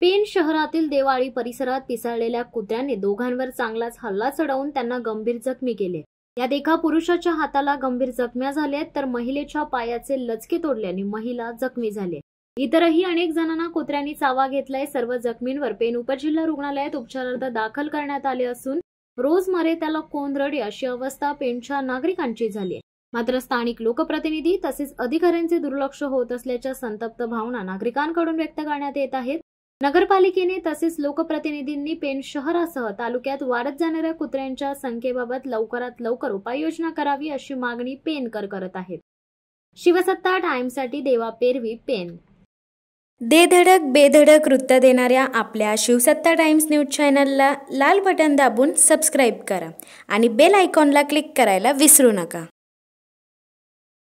पेण शहरातील देवाळी परिसरात पिसाळलेल्या कुत्र्याने दोघांवर चांगलाच हल्ला चढवून त्यांना गंभीर जखमी केले। यात एका पुरुषाच्या हाताला गंभीर जखम्या झाल्यात तर महिलेच्या पायाचे लचके तोडल्याने महिला जखमी झाली। इतरही अनेक जणांना कुत्र्यांनी चावा घेतलाय। सर्व जखमींवर पेण उपजिल्हा रुग्णालयात उपचारार्थ दाखल करण्यात आले असून रोज मरे त्याला कोण रडे अशी अवस्था पेणच्या नागरिकांची झाली। मात्र स्थानिक लोकप्रतिनिधी तसेच अधिकाऱ्यांचे दुर्लक्ष होत असल्याच्या संतप्त भावना नागरिकांकडून व्यक्त करण्यात येत आहेत। नगरपालिकेने तसेच लोकप्रतिनिधींनी पेण शहरासह तालुक्यात वाढत जाणाऱ्या कुत्र्यांच्या संख्येबाबत लवकरात लवकर उपाययोजना करावी अशी मागणी पेणकर करत आहेत। शिवसत्ता टाइम्ससाठी देवा पेरवी, पेण। दे धडक बेधडक वृत्त देणाऱ्या आपल्या शिवसत्ता टाइम्स न्यूज चॅनलला लाल बटन दाबून सबस्क्राईब करा आणि बेल आयकॉनला क्लिक करायला विसरू नका।